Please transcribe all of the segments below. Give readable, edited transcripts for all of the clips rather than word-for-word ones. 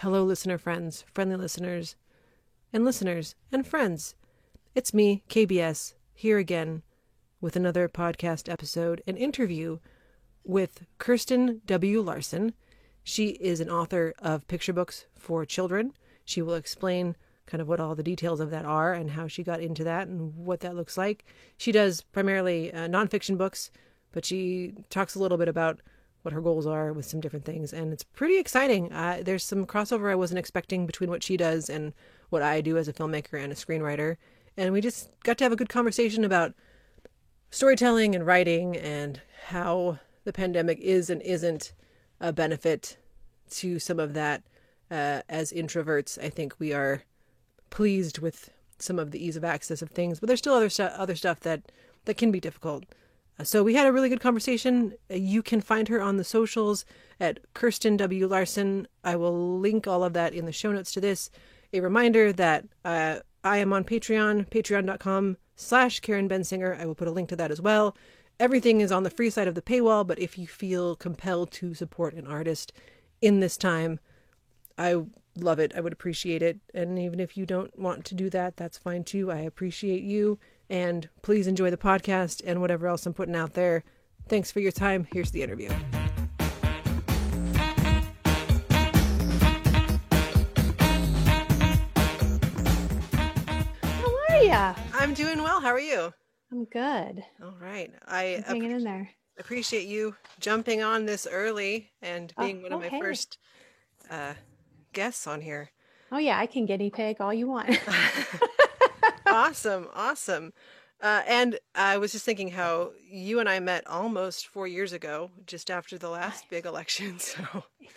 Hello, listener friends, friendly listeners, and friends. It's me, KBS, here again with another podcast episode, an interview with Kirsten W. Larson. She is an author of picture books for children. She will explain kind of what all the details of that are and how she got into that and what that looks like. She does primarily nonfiction books, but she talks a little bit about what her goals are with some different things. And it's pretty exciting. There's some crossover I wasn't expecting between what she does and what I do as a filmmaker and a screenwriter. And we just got to have a good conversation about storytelling and writing and how the pandemic is and isn't a benefit to some of that. As introverts, I think we are pleased with some of the ease of access of things, but there's still other stuff that can be difficult. So we had a really good conversation. You can find her on the socials at Kirsten W. Larson. I will link all of that in the show notes to this. A reminder that I am on Patreon, patreon.com/Karen Bensinger. I will put a link to that as well. Everything is on the free side of the paywall, but if you feel compelled to support an artist in this time, I love it. I would appreciate it. And even if you don't want to do that, that's fine too. I appreciate you. And please enjoy the podcast and whatever else I'm putting out there. Thanks for your time. Here's the interview. How are ya? I'm doing well. How are you? I'm good. All right. I'm hanging in there. Appreciate you jumping on this early and being one of my first guests on here. Oh yeah, I can guinea pig all you want. Awesome. And I was just thinking how you and I met almost 4 years ago, just after the last big election. So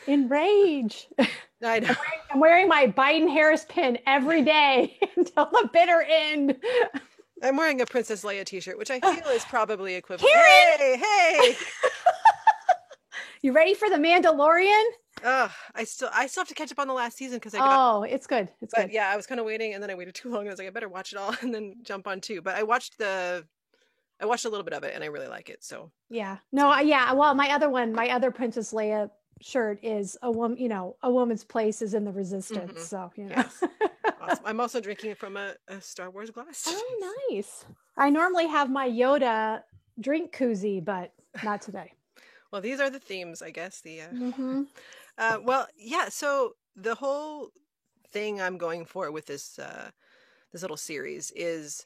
Enrage. I know. I'm wearing my Biden-Harris pin every day until the bitter end. I'm wearing a Princess Leia t-shirt, which I feel is probably equivalent. Karen! Hey! You ready for The Mandalorian? I still have to catch up on the last season because it's good. It's good. Yeah, I was kind of waiting, and then I waited too long, and I was like, I better watch it all and then jump on too. But I watched a little bit of it, and I really like it. So yeah, no, yeah. Well, my other Princess Leia shirt is a woman. You know, a woman's place is in the resistance. Mm-hmm. So you know. Yes. Awesome. I'm also drinking it from a Star Wars glass. Oh, nice. I normally have my Yoda drink koozie, but not today. Well, these are the themes, I guess. Well, yeah. So the whole thing I'm going for with this little series is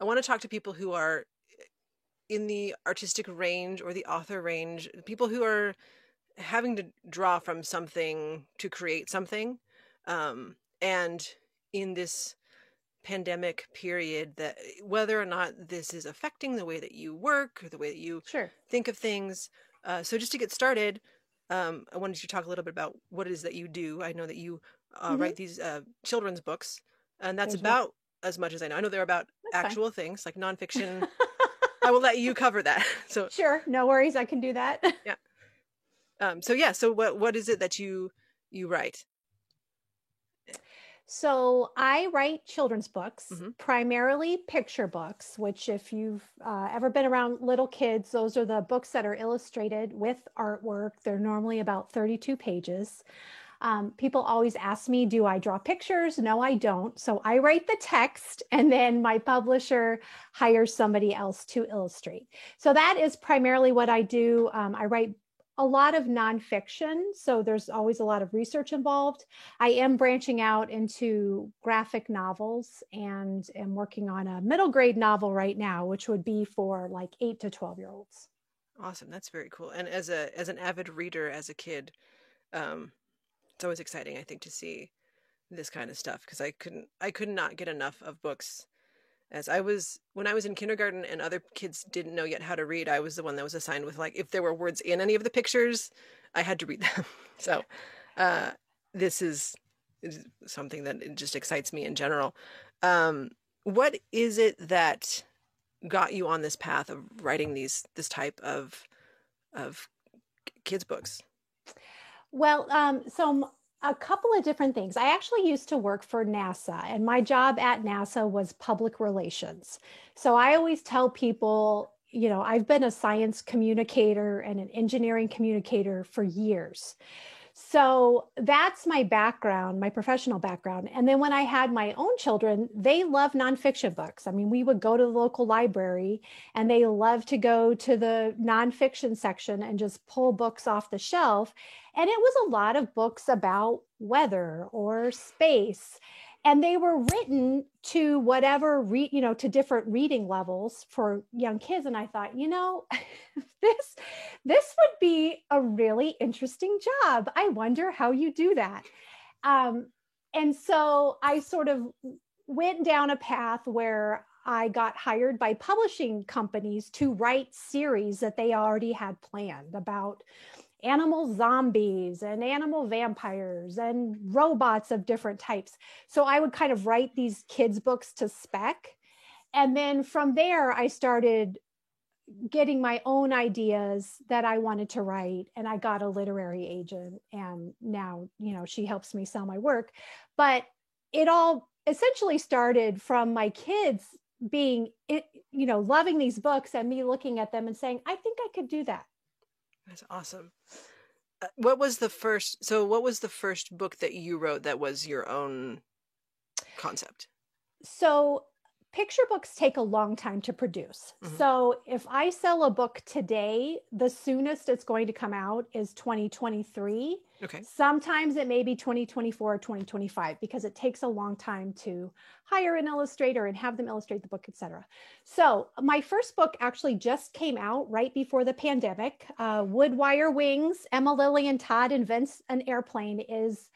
I want to talk to people who are in the artistic range or the author range, people who are having to draw from something to create something, and in this pandemic period, that whether or not this is affecting the way that you work or the way that you think of things. So just to get started, I wanted you to talk a little bit about what it is that you do. I know that you write these children's books, and that's about as much as I know. I know they're about actual things like nonfiction. I will let you cover that. So sure, no worries. I can do that. Yeah. So what is it that you write? So I write children's books, primarily picture books, which if you've ever been around little kids, those are the books that are illustrated with artwork. They're normally about 32 pages. People always ask me, do I draw pictures? No, I don't. So I write the text and then my publisher hires somebody else to illustrate. So that is primarily what I do. I write a lot of nonfiction, so there's always a lot of research involved. I am branching out into graphic novels and am working on a middle grade novel right now, which would be for like 8 to 12-year-olds. Awesome. That's very cool. And as an avid reader as a kid, it's always exciting, I think, to see this kind of stuff, because I could not get enough of books. When I was in kindergarten and other kids didn't know yet how to read, I was the one that was assigned with, like, if there were words in any of the pictures, I had to read them. So this is something that it just excites me in general. What is it that got you on this path of writing this type of kids' books? Well, so a couple of different things. I actually used to work for NASA, and my job at NASA was public relations. So I always tell people, you know, I've been a science communicator and an engineering communicator for years. So that's my background, my professional background. And then when I had my own children, they love nonfiction books. I mean, we would go to the local library and they love to go to the nonfiction section and just pull books off the shelf. And it was a lot of books about weather or space. And they were written to whatever, to different reading levels for young kids. And I thought, this would be a really interesting job. I wonder how you do that. And so I sort of went down a path where I got hired by publishing companies to write series that they already had planned about animal zombies and animal vampires and robots of different types. So I would kind of write these kids' books to spec. And then from there, I started getting my own ideas that I wanted to write. And I got a literary agent. And now, she helps me sell my work. But it all essentially started from my kids being, loving these books and me looking at them and saying, I think I could do that. That's awesome. What was the first book that you wrote that was your own concept? So picture books take a long time to produce. Mm-hmm. So if I sell a book today, the soonest it's going to come out is 2023. Okay. Sometimes it may be 2024 or 2025 because it takes a long time to hire an illustrator and have them illustrate the book, etc. So my first book actually just came out right before the pandemic. Woodwire Wings, Emma Lillian Todd Invents an Airplane is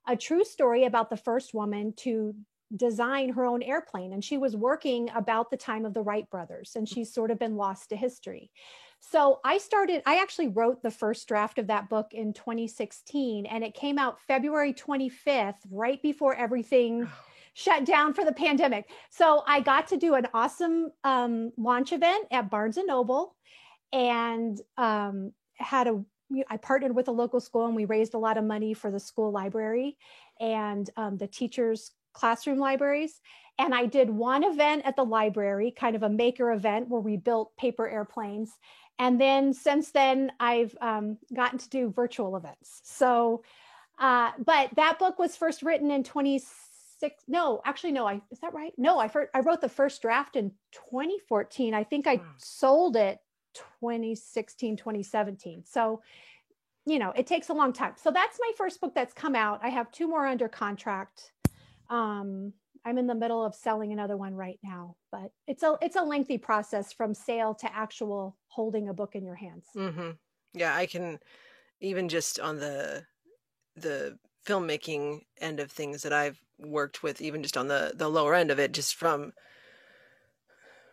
a true story about the first woman to design her own airplane. And she was working about the time of the Wright brothers, and she's sort of been lost to history. So I actually wrote the first draft of that book in 2016, and it came out February 25th, right before everything shut down for the pandemic. So I got to do an awesome launch event at Barnes & Noble, and I partnered with a local school, and we raised a lot of money for the school library and the teachers' classroom libraries. And I did one event at the library, kind of a maker event where we built paper airplanes. And then since then, I've gotten to do virtual events. So, but that book was first written in 26. No, actually, no. Is that right? No, I wrote the first draft in 2014. I think I sold it 2016, 2017. So, it takes a long time. So that's my first book that's come out. I have 2 more under contract. I'm in the middle of selling another one right now, but it's a lengthy process from sale to actual holding a book in your hands. Mm-hmm. Yeah, I can, even just on the filmmaking end of things that I've worked with, even just on the lower end of it, just from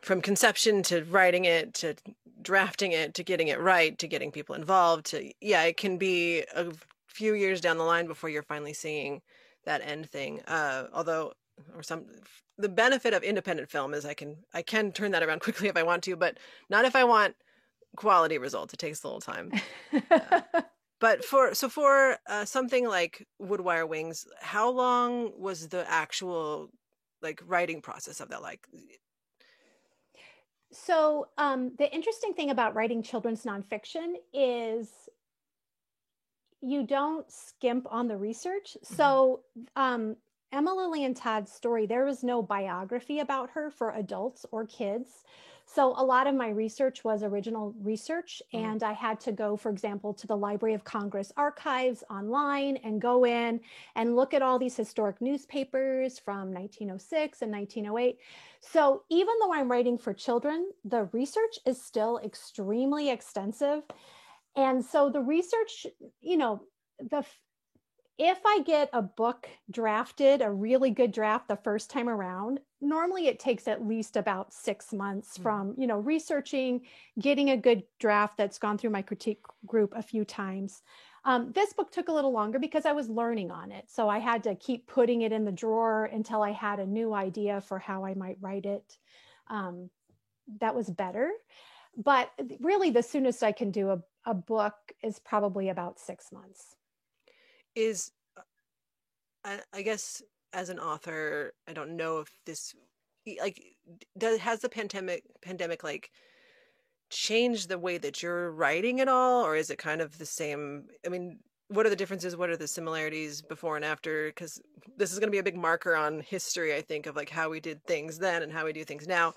conception to writing it, to drafting it, to getting it right, to getting people involved, to, it can be a few years down the line before you're finally seeing that end thing. The benefit of independent film is I can turn that around quickly if I want to, but not if I want quality results. It takes a little time. But for something like Woodwire Wings, how long was the actual writing process of that like? So the interesting thing about writing children's nonfiction is you don't skimp on the research. Mm-hmm. So Emma Lillian Todd's story, there was no biography about her for adults or kids. So a lot of my research was original research. Mm-hmm. And I had to go, for example, to the Library of Congress archives online and go in and look at all these historic newspapers from 1906 and 1908. So even though I'm writing for children, the research is still extremely extensive. And so the research, if I get a book drafted, a really good draft the first time around, normally it takes at least about 6 months from, researching, getting a good draft that's gone through my critique group a few times. This book took a little longer because I was learning on it. So I had to keep putting it in the drawer until I had a new idea for how I might write it. That was better. But really, the soonest I can do a book is probably about 6 months. I guess as an author, I don't know if this has the pandemic changed the way that you're writing at all, or is it kind of the same? I mean, what are the differences? What are the similarities before and after? Because this is going to be a big marker on history, I think, of like how we did things then and how we do things now.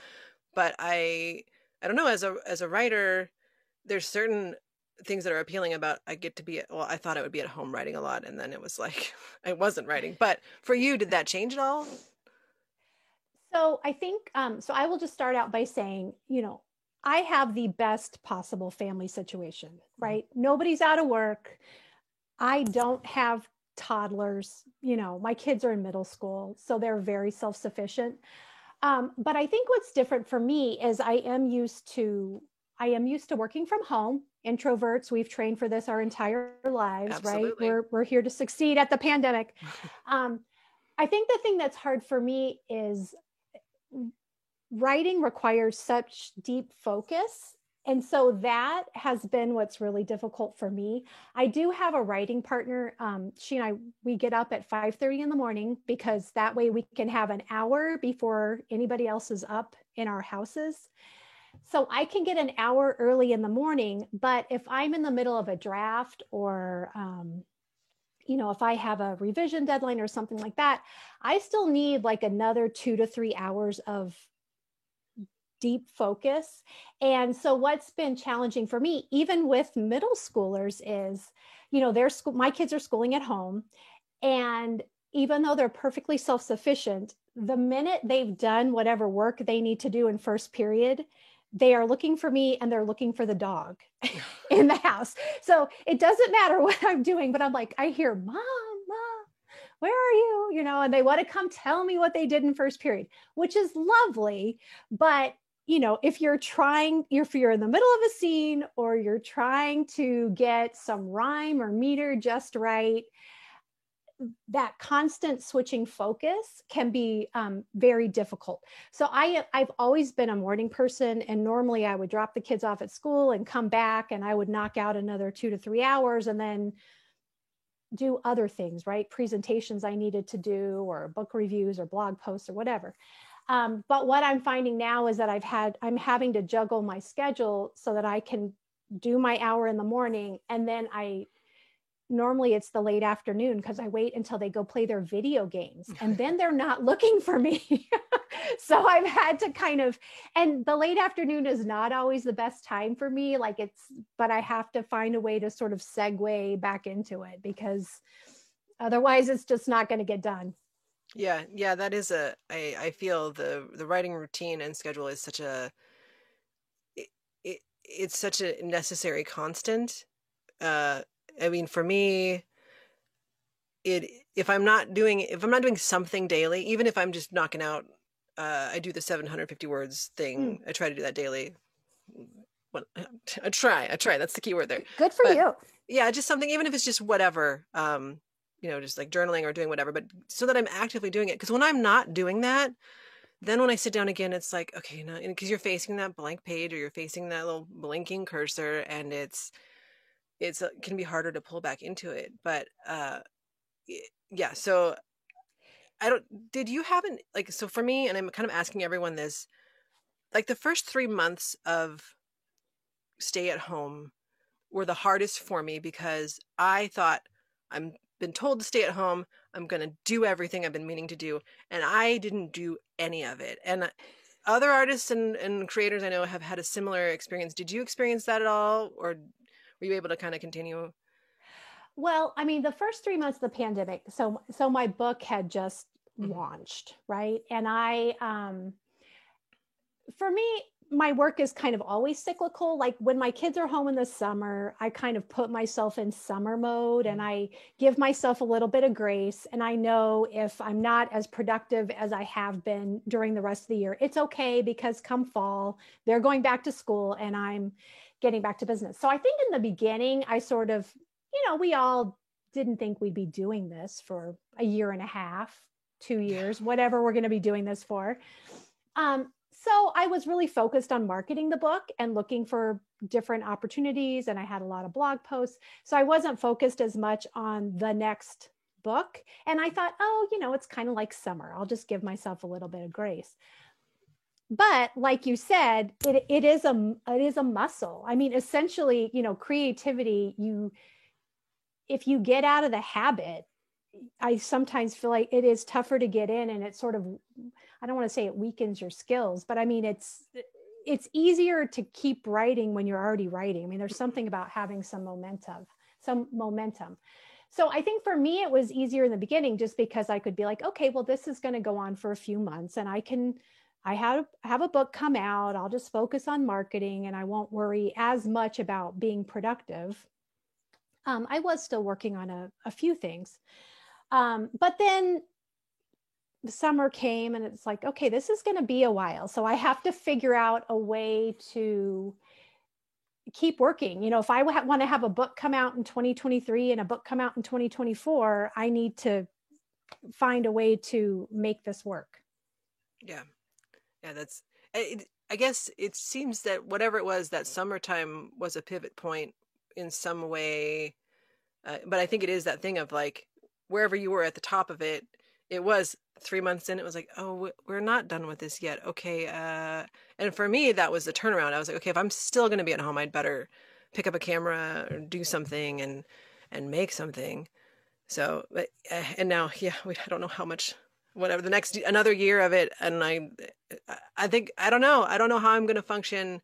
But I don't know, as a writer, there's certain things that are appealing about I get to be, well, I thought I would be at home writing a lot, and then it was like I wasn't writing. But for you, did that change at all? So I think, so I will just start out by saying, I have the best possible family situation, right? Nobody's out of work. I don't have toddlers. My kids are in middle school, so they're very self-sufficient. But I think what's different for me is I am used to working from home. Introverts, we've trained for this our entire lives, Absolutely. right? We're here to succeed at the pandemic. Um, I think the thing that's hard for me is writing requires such deep focus. And so that has been what's really difficult for me. I do have a writing partner. She and I, we get up at 5:30 in the morning because that way we can have an hour before anybody else is up in our houses. So I can get an hour early in the morning, but if I'm in the middle of a draft or, if I have a revision deadline or something like that, I still need like another 2 to 3 hours of deep focus. And so what's been challenging for me, even with middle schoolers, is, my kids are schooling at home. And even though they're perfectly self-sufficient, the minute they've done whatever work they need to do in first period, they are looking for me and they're looking for the dog in the house. So it doesn't matter what I'm doing, but I'm like, I hear, Mom, where are you? And they want to come tell me what they did in first period, which is lovely. But if you're in the middle of a scene or you're trying to get some rhyme or meter just right, that constant switching focus can be very difficult. So I've always been a morning person, and normally I would drop the kids off at school and come back, and I would knock out another 2 to 3 hours and then do other things, right? Presentations I needed to do, or book reviews or blog posts or whatever. But what I'm finding now is that I'm having to juggle my schedule so that I can do my hour in the morning. And then normally it's the late afternoon because I wait until they go play their video games and then they're not looking for me. So I've had to and the late afternoon is not always the best time for me. But I have to find a way to sort of segue back into it because otherwise it's just not going to get done. Yeah, that is I feel the writing routine and schedule is it's such a necessary constant. I mean, for me, if I'm not doing something daily, even if I'm just knocking out, I do the 750 words thing. I try to do that daily. Well, I try. That's the key word there. Good for you. Yeah, just something, even if it's just whatever. Just like journaling or doing whatever, but so that I'm actively doing it. Because when I'm not doing that, then when I sit down again, it's like, okay, no, because you're facing that blank page or you're facing that little blinking cursor, and it can be harder to pull back into it. But yeah, so did you haven't like, so for me, and I'm kind of asking everyone this, like the first 3 months of stay at home were the hardest for me because I thought I'm been told to stay at home. I'm going to do everything I've been meaning to do. And I didn't do any of it. And other artists and creators I know have had a similar experience. Did you experience that at all? Or were you able to kind of continue? Well, I mean, the first 3 months of the pandemic, so my book had just launched, right? And for me, my work is kind of always cyclical. Like when my kids are home in the summer, I kind of put myself in summer mode and I give myself a little bit of grace. And I know if I'm not as productive as I have been during the rest of the year, it's okay because come fall, they're going back to school and I'm getting back to business. So I think in the beginning, I sort of, we all didn't think we'd be doing this for a year and a half, 2 years, whatever we're going to be doing this for. So I was really focused on marketing the book and looking for different opportunities. And I had a lot of blog posts. So I wasn't focused as much on the next book. And I thought, it's kind of like summer. I'll just give myself a little bit of grace. But like you said, it is a muscle. I mean, essentially, creativity, if you get out of the habit, I sometimes feel like it is tougher to get in, and it sort of, I don't want to say it weakens your skills, but I mean, it's easier to keep writing when you're already writing. I mean, there's something about having some momentum. So I think for me, it was easier in the beginning just because I could be like, okay, well, this is going to go on for a few months, and I have a book come out. I'll just focus on marketing, and I won't worry as much about being productive. I was still working on a few things. But then the summer came, and it's like, okay, this is going to be a while. So I have to figure out a way to keep working. You know, if I want to have a book come out in 2023 and a book come out in 2024, I need to find a way to make this work. Yeah. Yeah. I guess it seems that whatever it was, that summertime was a pivot point in some way. But I think it is that thing of like, wherever you were at the top of it, it was 3 months in, it was like, oh, we're not done with this yet. Okay. And for me, that was the turnaround. I was like, okay, if I'm still going to be at home, I'd better pick up a camera or do something and make something. So, and now, yeah, I don't know how much, whatever another year of it. And I think, I don't know how I'm going to function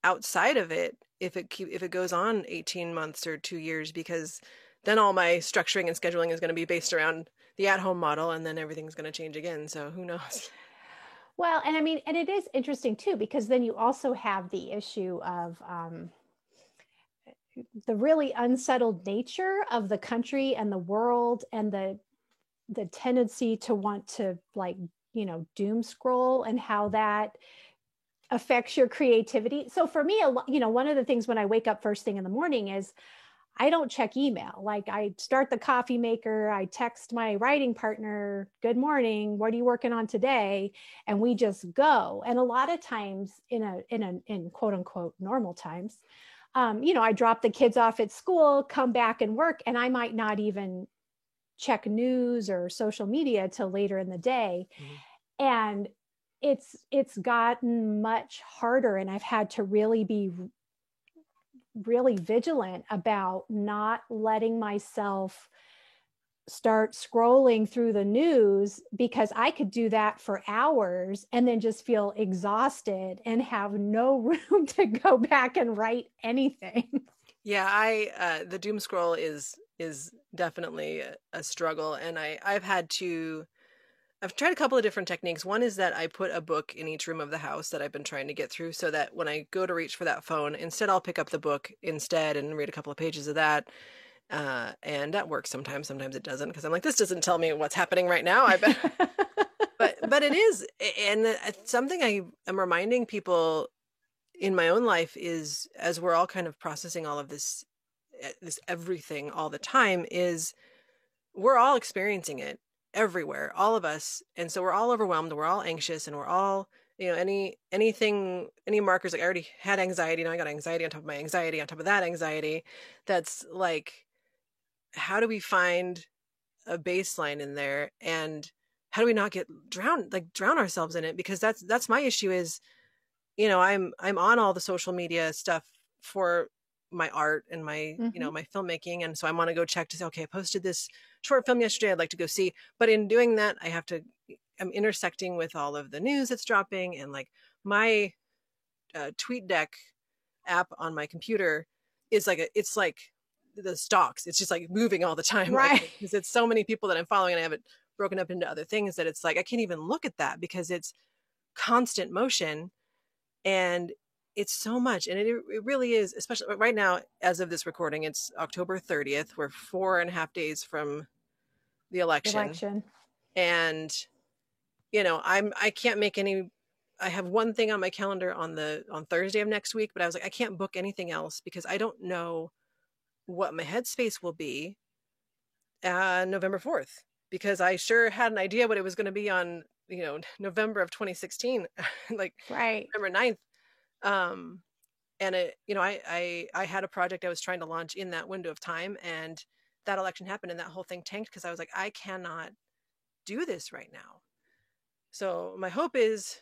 outside of it if it goes on 18 months or 2 years, because then all my structuring and scheduling is going to be based around the at-home model, and then everything's going to change again. So who knows? Well, and I mean, and it is interesting too, because then you also have the issue of the really unsettled nature of the country and the world, and the tendency to want to, like, you know, doom scroll, and how that affects your creativity. So for me, you know, one of the things when I wake up first thing in the morning is I don't check email. Like, I start the coffee maker, I text my writing partner, good morning, what are you working on today? And we just go. And a lot of times in quote unquote normal times, you know, I drop the kids off at school, come back and work, and I might not even check news or social media till later in the day. Mm-hmm. And it's gotten much harder, and I've had to really be really vigilant about not letting myself start scrolling through the news, because I could do that for hours and then just feel exhausted and have no room to go back and write anything. Yeah, the doom scroll is definitely a struggle, and I've tried a couple of different techniques. One is that I put a book in each room of the house that I've been trying to get through, so that when I go to reach for that phone, instead I'll pick up the book instead and read a couple of pages of that. And that works sometimes. Sometimes it doesn't, because I'm like, this doesn't tell me what's happening right now. I bet. but it is. And something I am reminding people in my own life is, as we're all kind of processing all of this everything all the time, is we're all experiencing it everywhere, all of us. And so we're all overwhelmed, we're all anxious, and we're all, you know, any markers. Like, I already had anxiety, now I got anxiety on top of my anxiety on top of that anxiety. That's like, how do we find a baseline in there, and how do we not get drown ourselves in it? Because that's my issue is, you know, I'm on all the social media stuff for my art and my, mm-hmm. you know, my filmmaking. And so I want to go check to say, okay, I posted this short film yesterday, I'd like to go see. But in doing that, I'm intersecting with all of the news that's dropping, and like my TweetDeck app on my computer is like it's like the stocks. It's just like moving all the time, right? Because it's so many people that I'm following, and I have it broken up into other things that it's like I can't even look at that because it's constant motion, and it's so much. And it really is, especially right now, as of this recording, it's October 30th. We're 4.5 days from the election. And, you know, I can't make any, I have one thing on my calendar on Thursday of next week, but I was like, I can't book anything else because I don't know what my headspace will be November 4th, because I sure had an idea what it was going to be on, you know, November of 2016, like right. November 9th. And it, you know, I had a project I was trying to launch in that window of time, and that election happened and that whole thing tanked, because I was like, I cannot do this right now. So my hope is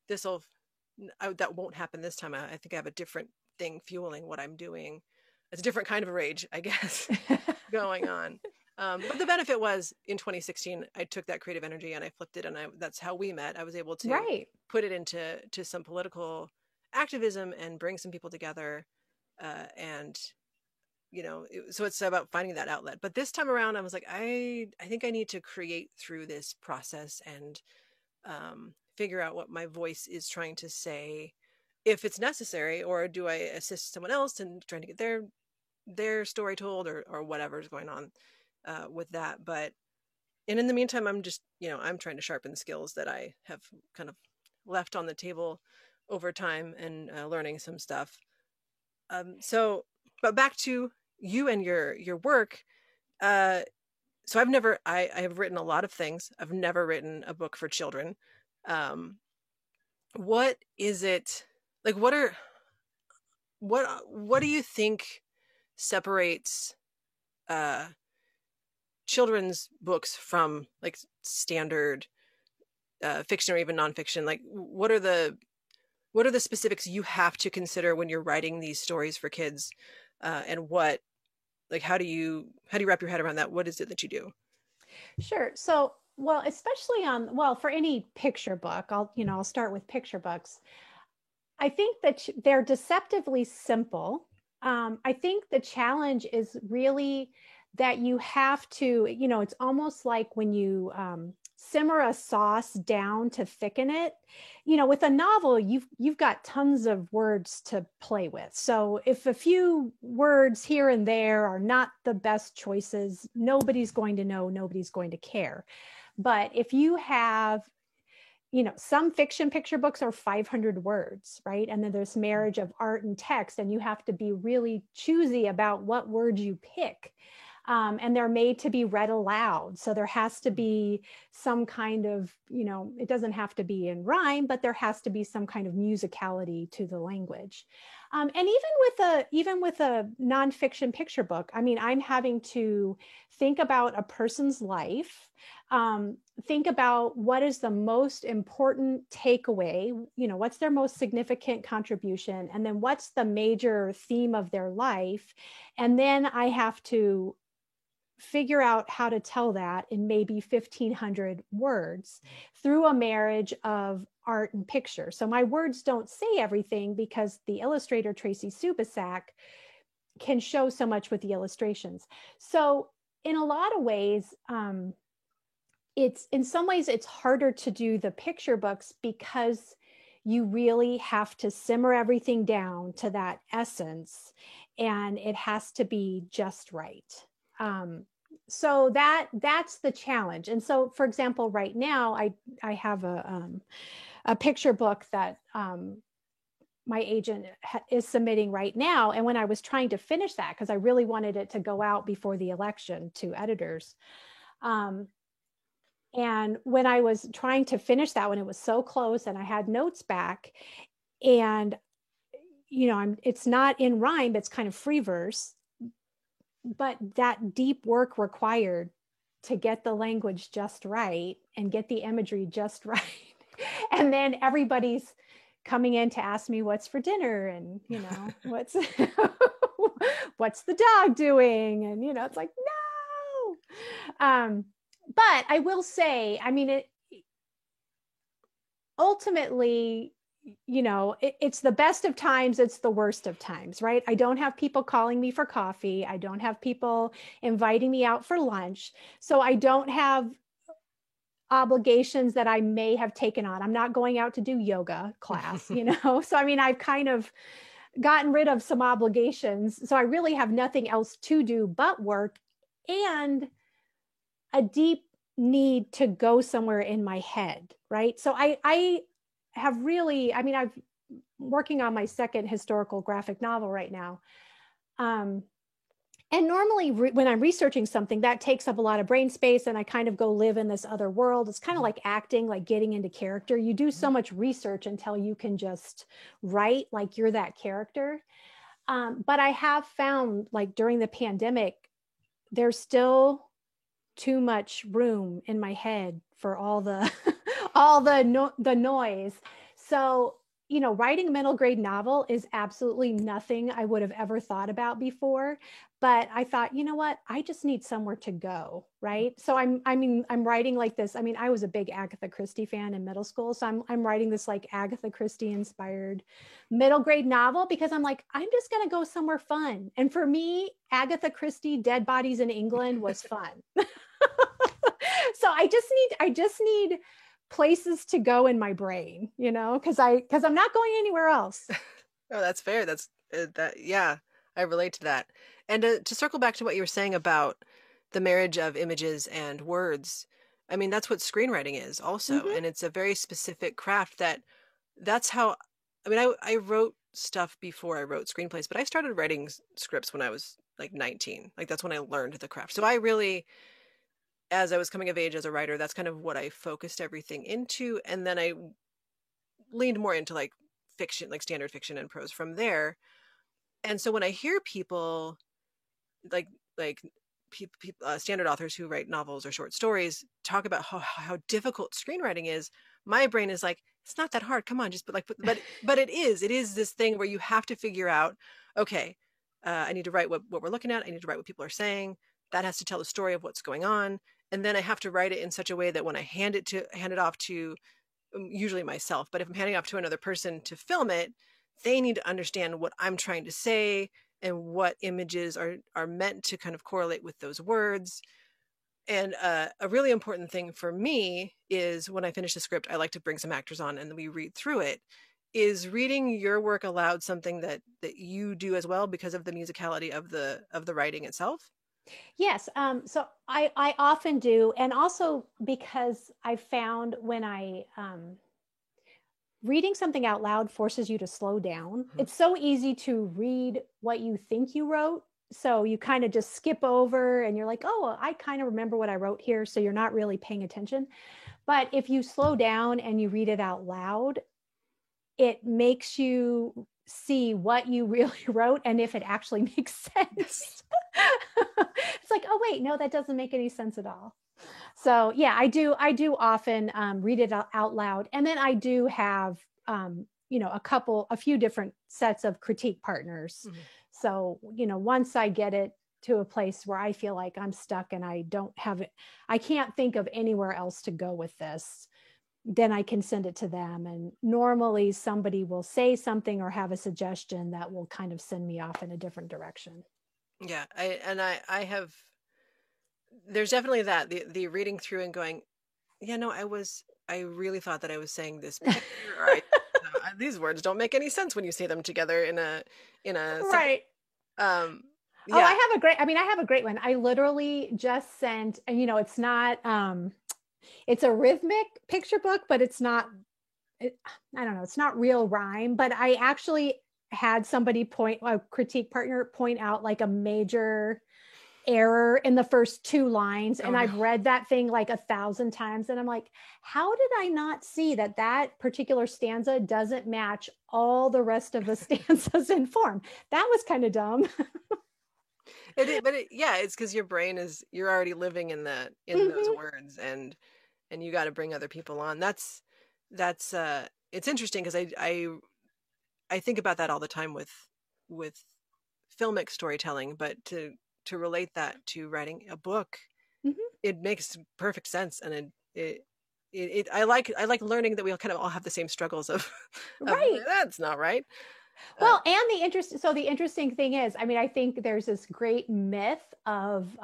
that won't happen this time. I think I have a different thing fueling what I'm doing. It's a different kind of rage, I guess. going on. But the benefit was in 2016, I took that creative energy and I flipped it, and that's how we met. I was able to Right. put it into some political activism and bring some people together, and so it's about finding that outlet. But this time around, I was like, I think I need to create through this process and figure out what my voice is trying to say, if it's necessary, or do I assist someone else in trying to get their story told, or whatever's going on with that. But and in the meantime, I'm just I'm trying to sharpen the skills that I have kind of left on the table over time, and learning some stuff. But back to you and your work. So I have written a lot of things. I've never written a book for children. What is it like? What do you think separates children's books from like standard fiction or even nonfiction? Like, what are the specifics you have to consider when you're writing these stories for kids, and how do you wrap your head around that? What is it that you do? Sure. So, well, especially for any picture book, I'll start with picture books. I think that they're deceptively simple. I think the challenge is really that you have to, it's almost like when you simmer a sauce down to thicken it. With a novel, you've got tons of words to play with. So if a few words here and there are not the best choices, nobody's going to know, nobody's going to care. But if you have some fiction picture books are 500 words, right? And then there's marriage of art and text, and you have to be really choosy about what words you pick. And they're made to be read aloud. So there has to be some kind of, it doesn't have to be in rhyme, but there has to be some kind of musicality to the language. And even with a nonfiction picture book, I mean, I'm having to think about a person's life, think about what is the most important takeaway, what's their most significant contribution, and then what's the major theme of their life. And then I have to figure out how to tell that in maybe 1,500 words through a marriage of art and picture. So my words don't say everything because the illustrator, Tracy Subisak, can show so much with the illustrations. So in a lot of ways, in some ways it's harder to do the picture books because you really have to simmer everything down to that essence, and it has to be just right. So that's the challenge. And so, for example, right now I have a picture book that my agent is submitting right now. And when I was trying to finish that, because I really wanted it to go out before the election to editors, and when I was trying to finish that one, it was so close, and I had notes back, and it's not in rhyme, it's kind of free verse, but that deep work required to get the language just right and get the imagery just right. And then everybody's coming in to ask me what's for dinner, and what's what's the dog doing, and it's like, no. But I will say, I mean, ultimately, it's the best of times, it's the worst of times, right? I don't have people calling me for coffee. I don't have people inviting me out for lunch. So I don't have obligations that I may have taken on. I'm not going out to do yoga class, So, I mean, I've kind of gotten rid of some obligations. So I really have nothing else to do but work, and a deep need to go somewhere in my head, right? So I have really, I mean, I'm working on my second historical graphic novel right now. And normally when I'm researching something, that takes up a lot of brain space, and I kind of go live in this other world. It's kind of like acting, like getting into character. You do so much research until you can just write like you're that character. But I have found, like during the pandemic, there's still too much room in my head for all the the noise. So writing a middle grade novel is absolutely nothing I would have ever thought about before. But I thought, you know what? I just need somewhere to go, right? So I'm writing like this. I mean, I was a big Agatha Christie fan in middle school, so I'm writing this like Agatha Christie inspired middle grade novel because I'm like, I'm just gonna go somewhere fun. And for me, Agatha Christie, Dead Bodies in England was fun. So I just need places to go in my brain, because I'm not going anywhere else. Oh, that's fair. That's that. Yeah, I relate to that. And to circle back to what you were saying about the marriage of images and words, I mean, that's what screenwriting is also. Mm-hmm. And it's a very specific craft that's how, I mean, I wrote stuff before I wrote screenplays, but I started writing scripts when I was like 19. Like that's when I learned the craft. So I really, as I was coming of age as a writer, that's kind of what I focused everything into. And then I leaned more into like fiction, like standard fiction and prose from there. And so when I hear people like like standard authors who write novels or short stories talk about how difficult screenwriting is, my brain is like, it's not that hard. Come on, just but it is this thing where you have to figure out, okay, I need to write what we're looking at. I need to write what people are saying. That has to tell the story of what's going on, and then I have to write it in such a way that when I hand it off to usually myself, but if I'm handing off to another person to film it, they need to understand what I'm trying to say and what images are meant to kind of correlate with those words. And a really important thing for me is when I finish the script, I like to bring some actors on and we read through it. Is reading your work aloud something that you do as well because of the musicality of the writing itself? Yes. So I often do. And also because I found when reading something out loud forces you to slow down. Mm-hmm. It's so easy to read what you think you wrote. So you kind of just skip over and you're like, oh, I kind of remember what I wrote here. So you're not really paying attention. But if you slow down and you read it out loud, it makes you see what you really wrote and if it actually makes sense. Yes. It's like, oh, wait, no, that doesn't make any sense at all. So yeah, I do often read it out loud. And then I do have, a few different sets of critique partners. Mm-hmm. So, once I get it to a place where I feel like I'm stuck and I don't have it, I can't think of anywhere else to go with this, then I can send it to them. And normally somebody will say something or have a suggestion that will kind of send me off in a different direction. Yeah, I have, there's definitely that the reading through and going, yeah, no, I really thought that I was saying this picture, or these words don't make any sense when you say them together in a Right. um Oh, yeah. I have a great one. I literally just sent, it's not, it's a rhythmic picture book, but it's not, I don't know, it's not real rhyme, but I actually had a critique partner point out like a major error in the first two lines. Oh And no. I've read that thing like 1,000 times. And I'm like, how did I not see that particular stanza doesn't match all the rest of the stanzas in form? That was kind of dumb. Yeah, it's because your brain you're already living in those Mm-hmm. words, and you got to bring other people on. That's it's interesting because I think about that all the time with filmic storytelling, but to relate that to writing a book, Mm-hmm. it makes perfect sense, and I like learning that we all kind of all have the same struggles of of Right. that's not right. Uh, Well, and the interesting thing is, I mean, I think there's this great myth of,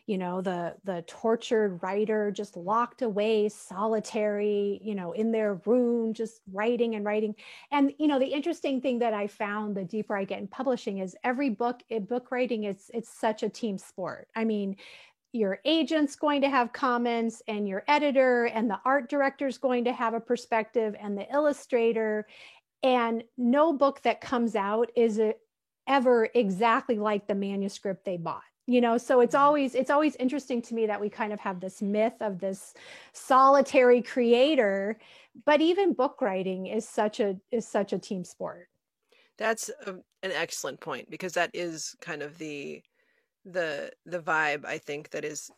the tortured writer just locked away, solitary, in their room, just writing and writing. And, the interesting thing that I found the deeper I get in publishing is every book writing, it's such a team sport. I mean, your agent's going to have comments and your editor and the art director's going to have a perspective and the illustrator, and no book that comes out is ever exactly like the manuscript they bought. So it's always interesting to me that we kind of have this myth of this solitary creator, but even book writing is such a team sport. that's an excellent point because that is kind of the vibe I think that is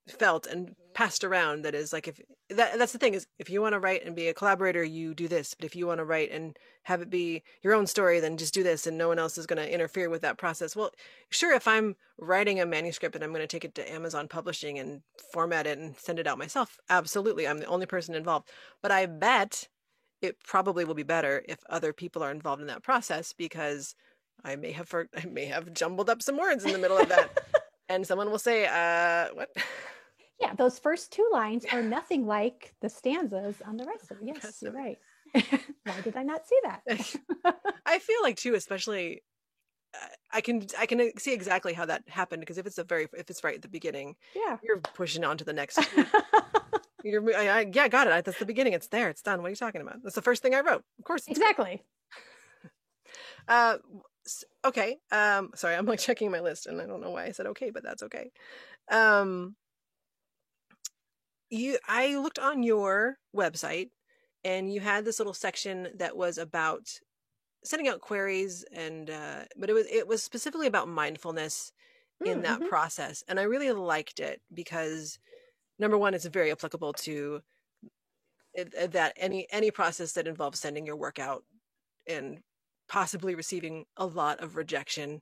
felt and passed around that is like, if that's the thing, is if you want to write and be a collaborator, you do this, but if you want to write and have it be your own story, then just do this and no one else is going to interfere with that process. Well, sure, if I'm writing a manuscript and I'm going to take it to Amazon Publishing and format it and send it out myself, absolutely, I'm the only person involved. But I bet it probably will be better if other people are involved in that process, because I may have jumbled up some words in the middle of that. And someone will say, what? Yeah, those first two lines are nothing like the stanzas on the rest of it. Yes, you're right. Why did I not see that? I feel like too, especially, I can see exactly how that happened, because if it's right at the beginning, yeah, you're pushing on to the next. Yeah, got it. That's the beginning. It's there. It's done. What are you talking about? That's the first thing I wrote. Of course. Exactly. Okay. Sorry, I'm like checking my list and I don't know why I said okay, but that's okay. I looked on your website and you had this little section that was about sending out queries, and but it was specifically about mindfulness in that process. And I really liked it because, number one, it's very applicable to that any process that involves sending your work out and possibly receiving a lot of rejection.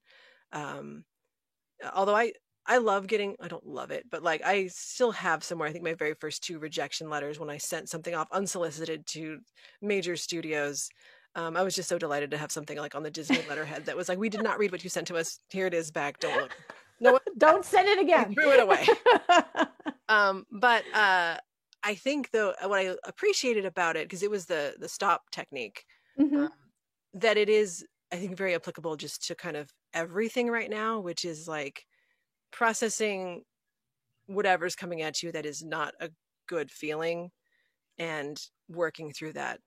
Although I love getting, I don't love it, but like I still have somewhere, I think my very first 2 rejection letters when I sent something off unsolicited to major studios. I was just so delighted to have something like on the Disney letterhead that was like, we did not read what you sent to us. Here it is back. Don't look. No, don't send it again. Threw it away. But I think though, what I appreciated about it, because it was the stop technique, that it is, I think, very applicable just to kind of everything right now, which is like processing whatever's coming at you that is not a good feeling and working through that.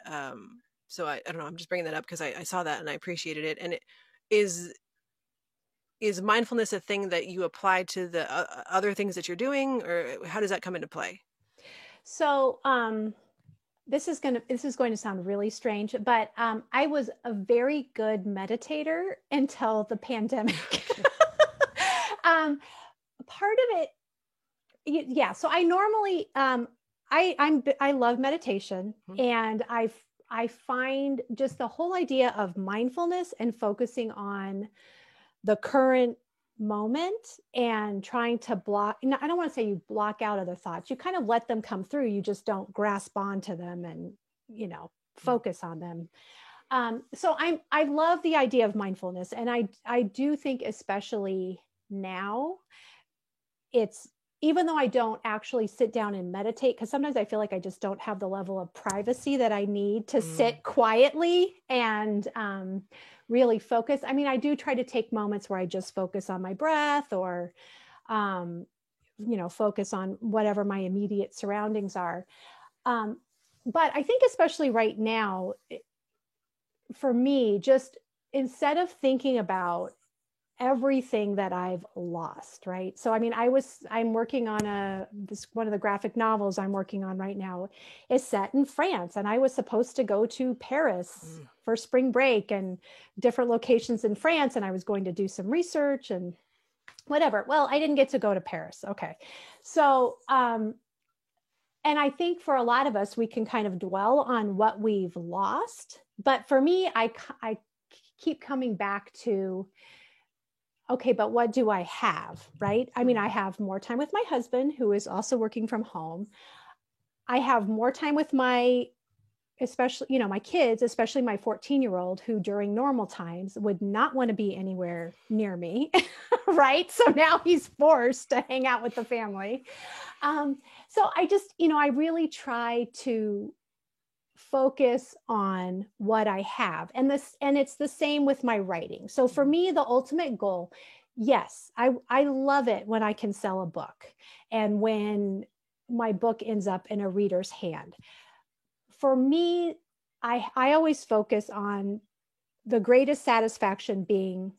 So I don't know, I'm just bringing that up because I saw that and I appreciated it. And it is mindfulness a thing that you apply to the other things that you're doing, or how does that come into play? So, this is going to sound really strange, but I was a very good meditator until the pandemic. Part of it, yeah. So I normally, I love meditation, and I find just the whole idea of mindfulness and focusing on the current moment and trying to block, I don't want to say you block out other thoughts. You kind of let them come through. You just don't grasp onto them and, focus on them. So I love the idea of mindfulness. And I do think, especially now, it's, even though I don't actually sit down and meditate, because sometimes I feel like I just don't have the level of privacy that I need to sit quietly and really focus. I mean, I do try to take moments where I just focus on my breath or, focus on whatever my immediate surroundings are. But I think especially right now, for me, just instead of thinking about everything that I've lost, right? So, I mean, I'm working on one of the graphic novels I'm working on right now is set in France. And I was supposed to go to Paris for spring break and different locations in France. And I was going to do some research and whatever. Well, I didn't get to go to Paris. Okay. So, and I think for a lot of us, we can kind of dwell on what we've lost. But for me, I keep coming back to, okay, but what do I have, right? I mean, I have more time with my husband, who is also working from home. I have more time with my kids, especially my 14-year-old, who during normal times would not want to be anywhere near me, right? So now he's forced to hang out with the family. So I just, I really try to focus on what I have. And it's the same with my writing. So for me, the ultimate goal, yes, I love it when I can sell a book and when my book ends up in a reader's hand. For me, I always focus on the greatest satisfaction being,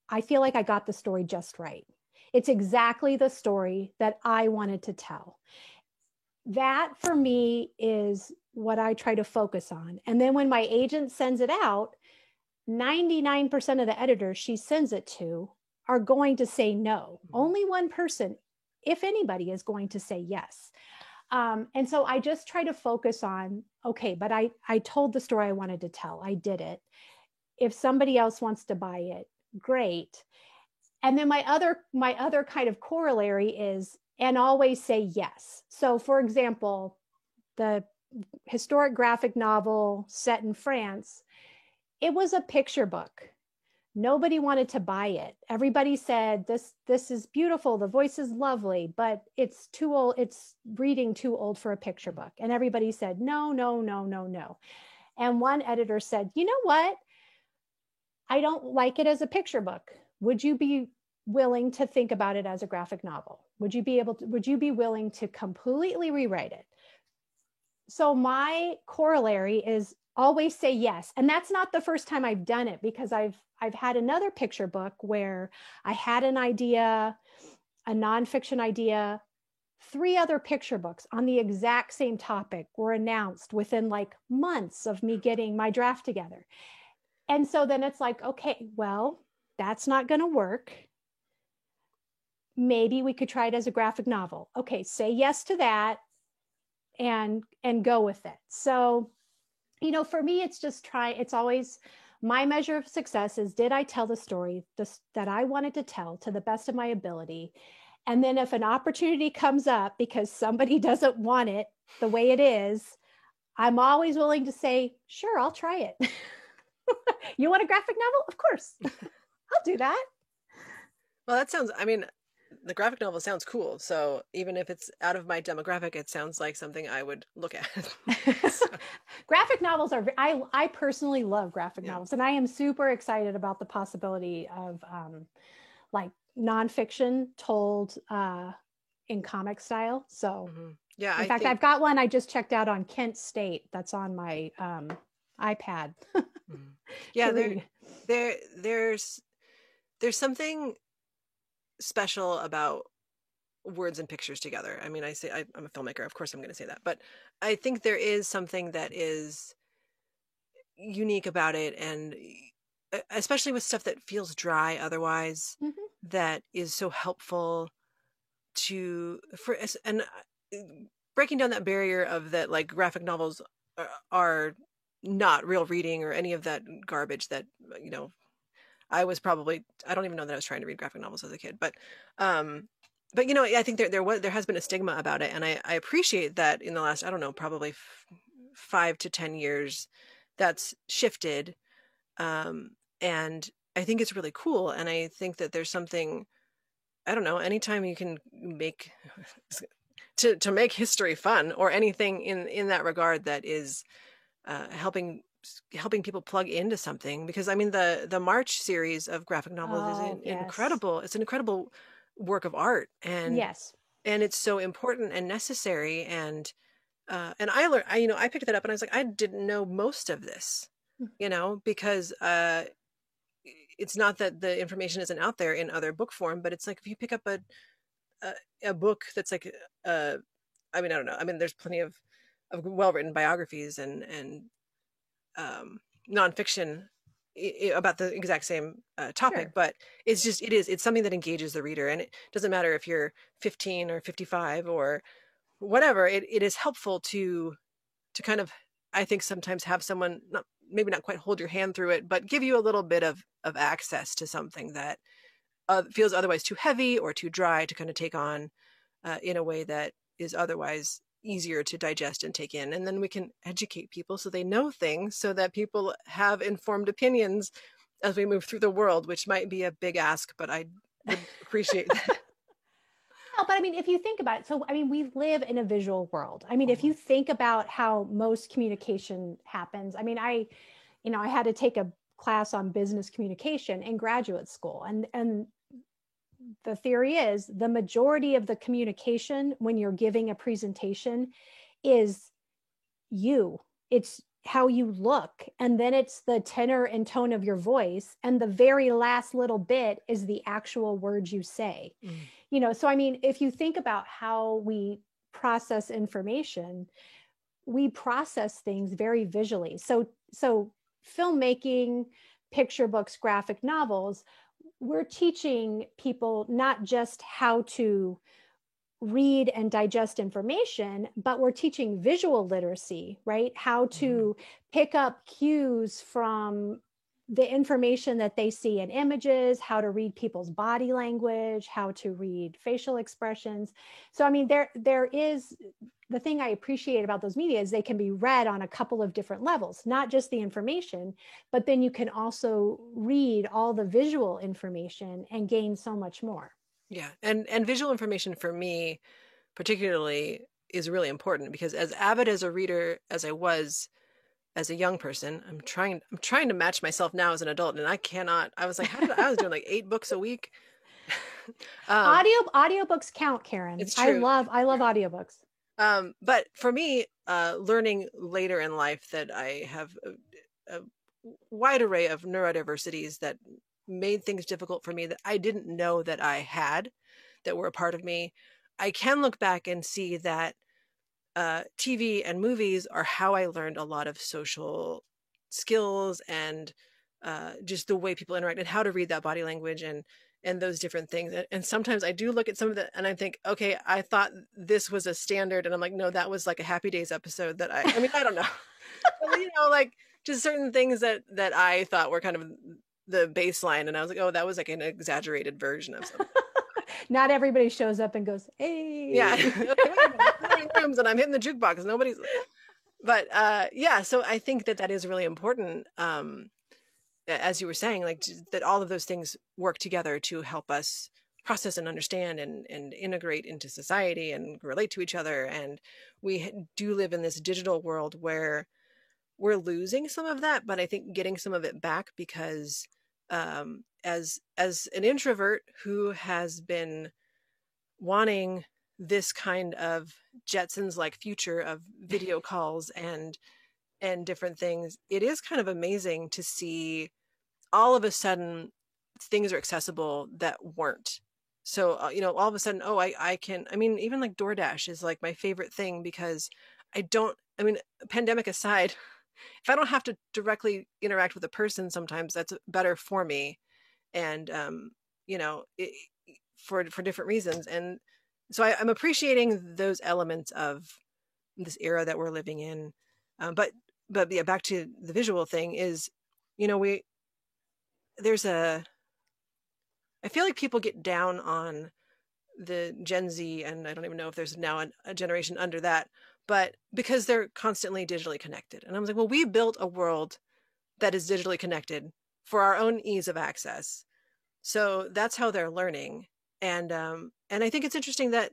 I feel like I got the story just right. It's exactly the story that I wanted to tell. That for me is what I try to focus on. And then when my agent sends it out, 99% of the editors she sends it to are going to say no. Only one person if anybody is going to say yes. And so I just try to focus on, okay, but I told the story I wanted to tell. I did it. If somebody else wants to buy it, great. And then my other kind of corollary is, and always say yes. So for example, the historic graphic novel set in France, it was a picture book. Nobody wanted to buy it. Everybody said, this is beautiful, the voice is lovely, but it's too old, it's reading too old for a picture book. And everybody said, no, no, no, no, no. And one editor said, you know what, I don't like it as a picture book. Would you be willing to think about it as a graphic novel? Would you be willing to completely rewrite it? So my corollary is always say yes. And that's not the first time I've done it, because I've had another picture book where I had an idea, a nonfiction idea. 3 other picture books on the exact same topic were announced within like months of me getting my draft together. And so then it's like, okay, well, that's not going to work. Maybe we could try it as a graphic novel. Okay, say yes to that and go with it. So, for me, it's always my measure of success is, did I tell the story that I wanted to tell to the best of my ability? And then if an opportunity comes up because somebody doesn't want it the way it is, I'm always willing to say, sure, I'll try it. You want a graphic novel? Of course. I'll do that. Well, that sounds, the graphic novel sounds cool. So even if it's out of my demographic, it sounds like something I would look at. So. Graphic novels are, I personally love graphic novels, and I am super excited about the possibility of like nonfiction told in comic style. So yeah, in fact, I've got one I just checked out on Kent State that's on my iPad. Yeah, there's something special about words and pictures together. I'm a filmmaker, of course I'm going to say that, but I think there is something that is unique about it, and especially with stuff that feels dry otherwise, that is so helpful and breaking down that barrier of that, like graphic novels are not real reading or any of that garbage that, I don't even know that I was trying to read graphic novels as a kid, but I think there has been a stigma about it. And I appreciate that in the last, I don't know, probably 5 to 10 years that's shifted. And I think it's really cool. And I think that there's something, I don't know, anytime you can make to make history fun or anything in that regard that is helping people plug into something, because the March series of graphic novels is incredible. It's an incredible work of art, and and it's so important and necessary. And I learned, I picked that up and I was like, I didn't know most of this, because it's not that the information isn't out there in other book form, but it's like if you pick up a book that's like I don't know. There's plenty of well-written biographies and nonfiction about the exact same topic, but it's something that engages the reader, and it doesn't matter if you're 15 or 55 or whatever. It is helpful to kind of, I think, sometimes have someone maybe not quite hold your hand through it, but give you a little bit of access to something that feels otherwise too heavy or too dry to kind of take on in a way that is otherwise easier to digest and take in. And then we can educate people so they know things, so that people have informed opinions as we move through the world, which might be a big ask, but I would appreciate that. No, but if you think about it, so we live in a visual world. If you think about how most communication happens, I had to take a class on business communication in graduate school, and the theory is the majority of the communication when you're giving a presentation is it's how you look, and then it's the tenor and tone of your voice, and the very last little bit is the actual words you say. So if you think about how we process information, we process things very visually. So filmmaking, picture books, graphic novels, we're teaching people not just how to read and digest information, but we're teaching visual literacy, right? How to pick up cues from the information that they see in images, how to read people's body language, how to read facial expressions. So, I mean, there is the thing I appreciate about those media is they can be read on a couple of different levels, not just the information, but then you can also read all the visual information and gain so much more. Yeah. And visual information for me particularly is really important because as avid as a reader as I was as a young person, I'm trying to match myself now as an adult, and I cannot. I was like, I was doing like 8 books a week. Audiobooks count, Karen. It's true. I love audiobooks. But for me, learning later in life that I have a wide array of neurodiversities that made things difficult for me that I didn't know that I had, that were a part of me. I can look back and see that TV and movies are how I learned a lot of social skills and just the way people interact and how to read that body language and those different things. And sometimes I do look at some of that and I think, okay, I thought this was a standard. And I'm like, no, that was like a Happy Days episode that I mean, I don't know. But, like just certain things that I thought were kind of the baseline. And I was like, oh, that was like an exaggerated version of something. Not everybody shows up and goes, hey. Yeah. Rooms and I'm hitting the jukebox. Nobody's. But yeah, so I think that is really important. As you were saying, like that all of those things work together to help us process and understand and integrate into society and relate to each other. And we do live in this digital world where we're losing some of that, but I think getting some of it back because as an introvert who has been wanting this kind of Jetsons like future of video calls and different things, it is kind of amazing to see all of a sudden things are accessible that weren't. So, all of a sudden, I can, I mean, even like DoorDash is like my favorite thing because pandemic aside, if I don't have to directly interact with a person, sometimes that's better for me. And, for different reasons. And so I'm appreciating those elements of this era that we're living in. But yeah, back to the visual thing is, I feel like people get down on the Gen Z, and I don't even know if there's now a generation under that, but because they're constantly digitally connected. And I was like, well, we built a world that is digitally connected for our own ease of access. So that's how they're learning. And I think it's interesting that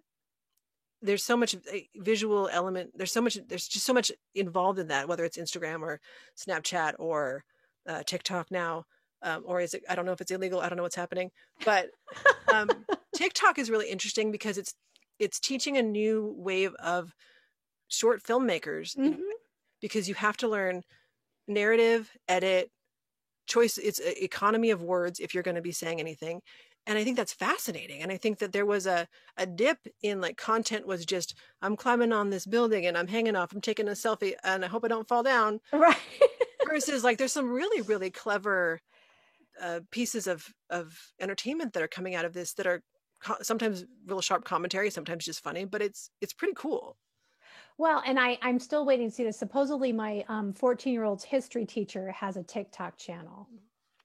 there's so much visual element. There's just so much involved in that, whether it's Instagram or Snapchat or TikTok now. Or is it, I don't know if it's illegal. I don't know what's happening, but TikTok is really interesting because it's teaching a new wave of short filmmakers because you have to learn narrative, edit, choice. It's an economy of words if you're going to be saying anything. And I think that's fascinating. And I think that there was a dip in like content was just, I'm climbing on this building and I'm hanging off, I'm taking a selfie and I hope I don't fall down. Right. Versus like, there's some really, really clever pieces of entertainment that are coming out of this that are sometimes real sharp commentary, sometimes just funny, but it's pretty cool. Well, and I'm still waiting to see this. Supposedly my 14-year-old's history teacher has a TikTok channel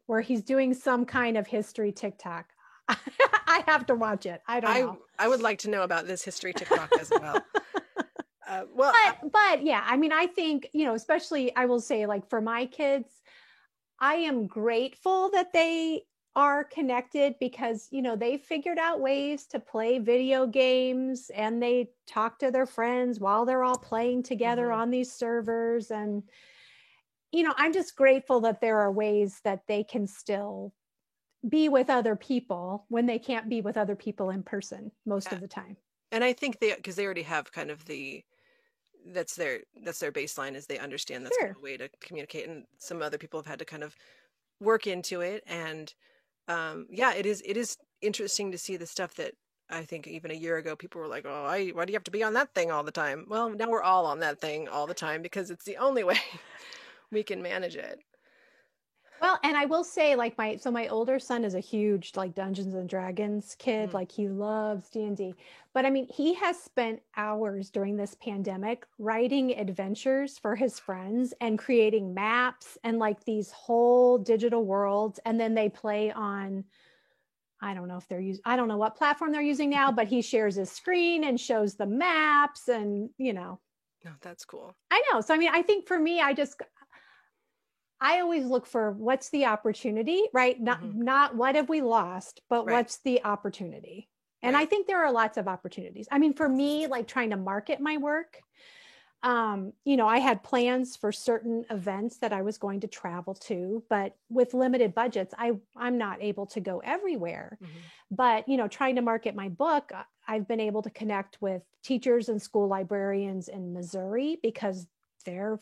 where he's doing some kind of history TikTok. I have to watch it. I don't know. I would like to know about this history TikTok as well. But yeah, I mean, I think, especially I will say like for my kids, I am grateful that they are connected because, they figured out ways to play video games and they talk to their friends while they're all playing together on these servers. And, I'm just grateful that there are ways that they can still be with other people when they can't be with other people in person most of the time. And I think because they already have kind of that's their baseline is they understand that's kind of a way to communicate, and some other people have had to kind of work into it. And it is interesting to see the stuff that I think even a year ago people were like, oh, why do you have to be on that thing all the time? Well, now we're all on that thing all the time because it's the only way we can manage it. Well, and I will say, like my older son is a huge like Dungeons and Dragons kid. Mm. Like he loves D&D. But I mean, he has spent hours during this pandemic writing adventures for his friends and creating maps and like these whole digital worlds. And then they play on, I don't know if they're using, I don't know what platform they're using now, but he shares his screen and shows the maps and, No, that's cool. I know. So I mean, I think for me, I always look for what's the opportunity, right? Not what have we lost, but Right. what's the opportunity. And I Right. think there are lots of opportunities. I mean, for me, like trying to market my work, I had plans for certain events that I was going to travel to, but with limited budgets, I'm not able to go everywhere. But, trying to market my book, I've been able to connect with teachers and school librarians in Missouri because their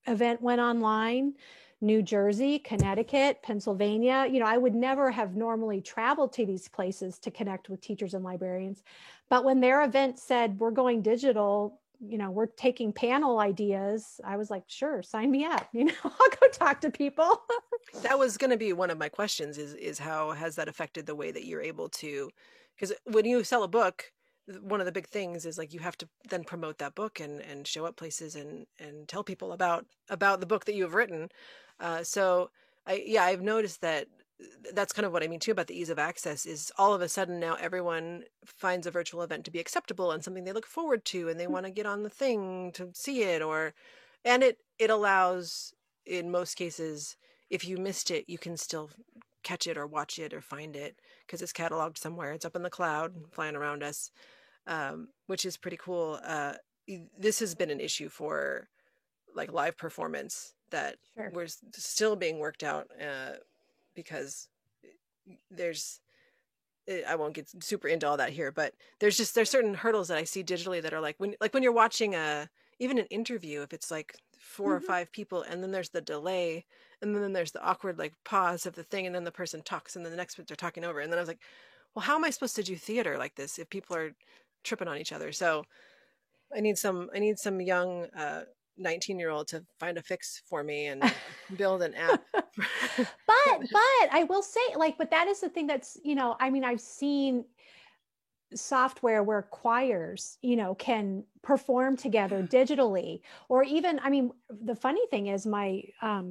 event went online. New Jersey, Connecticut, Pennsylvania. I would never have normally traveled to these places to connect with teachers and librarians. But when their event said, we're going digital, we're taking panel ideas, I was like, sure, sign me up. I'll go talk to people. That was going to be one of my questions is how has that affected the way that you're able to, because when you sell a book, one of the big things is like you have to then promote that book and show up places and tell people about the book that you have written. So I've noticed that that's kind of what I mean too about the ease of access is all of a sudden now everyone finds a virtual event to be acceptable and something they look forward to and they want to get on the thing to see it and it allows in most cases if you missed it you can still catch it or watch it or find it because it's cataloged somewhere. It's up in the cloud flying around us, which is pretty cool. This has been an issue for like live performance that Sure. we're still being worked out because there's I won't get super into all that here, but there's certain hurdles that I see digitally that are like when you're watching even an interview, if it's like 4 or 5 people and then there's the delay and then there's the awkward like pause of the thing and then the person talks and then the next bit they're talking over and then I was like, well, how am I supposed to do theater like this if people are tripping on each other? So I need some young 19-year-old to find a fix for me and build an app. But I will say, like, but that is the thing that's, I mean, I've seen software where choirs, can perform together digitally. Or even, I mean, the funny thing is my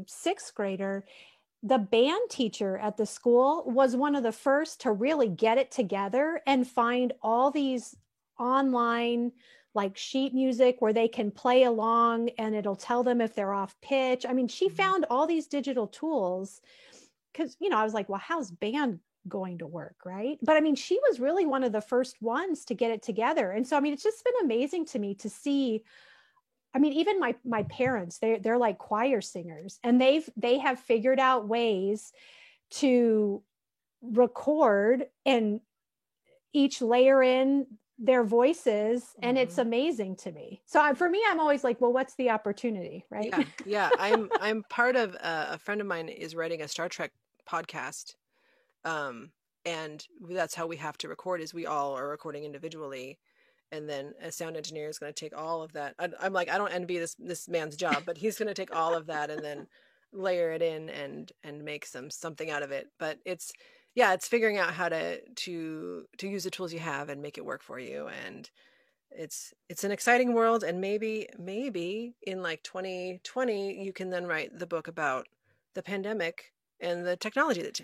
sixth grader, the band teacher at the school was one of the first to really get it together and find all these online like sheet music where they can play along and it'll tell them if they're off pitch. I mean, she found all these digital tools because, I was like, well, how's band going to work, right? But I mean, she was really one of the first ones to get it together. And so, I mean, it's just been amazing to me to see. I mean, even my parents, they're like choir singers, and they have figured out ways to record and each layer in their voices, and it's amazing to me. So for me, I'm always like, well, what's the opportunity, right? Yeah. I'm part of a friend of mine is writing a Star Trek podcast, and that's how we have to record. Is we all are recording individually, and then a sound engineer is going to take all of that. I'm like, I don't envy this man's job, but he's going to take all of that and then layer it in and make something out of it. But it's figuring out how to use the tools you have and make it work for you. And it's an exciting world. And maybe in like 2020, you can then write the book about the pandemic and the technology that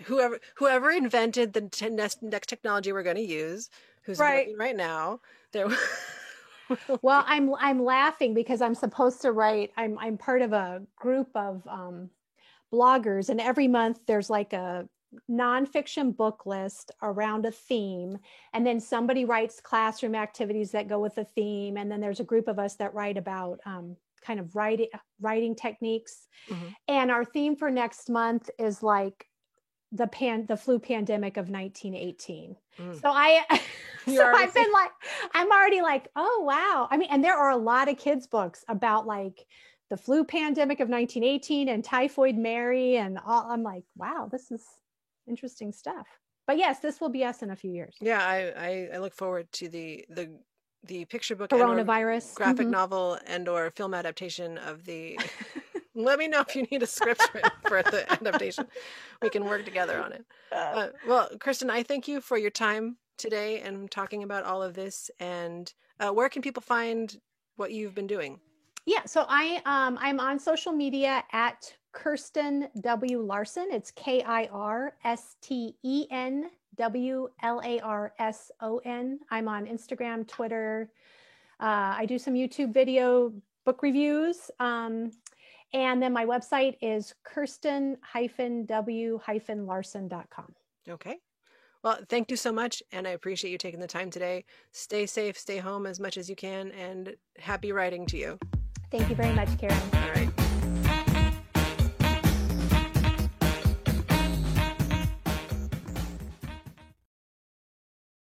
whoever invented the next technology we're going to use, who's Right. working right now, there. Well, I'm laughing because I'm supposed to write. I'm part of a group of bloggers, and every month there's like a nonfiction book list around a theme, and then somebody writes classroom activities that go with the theme, and then there's a group of us that write about kind of writing techniques. And our theme for next month is like the flu pandemic of 1918. So I've been like, I'm already like, oh wow. I mean, and there are a lot of kids books about like the flu pandemic of 1918 and Typhoid Mary and all. I'm like, wow, this is interesting stuff. But yes, this will be us in a few years. Yeah, I look forward to the picture book coronavirus graphic novel and or film adaptation of the Let me know if you need a script for the adaptation. We can work together on it. Well, Kristen, I thank you for your time today and talking about all of this. And where can people find what you've been doing? Yeah, so I'm on social media at Kirsten W. Larson. It's KirstenWLarson. I'm on Instagram, Twitter. I do some YouTube video book reviews. And then my website is Kirsten-W-Larson.com. Okay. Well, thank you so much. And I appreciate you taking the time today. Stay safe, stay home as much as you can, and happy writing to you. Thank you very much, Karen. All right.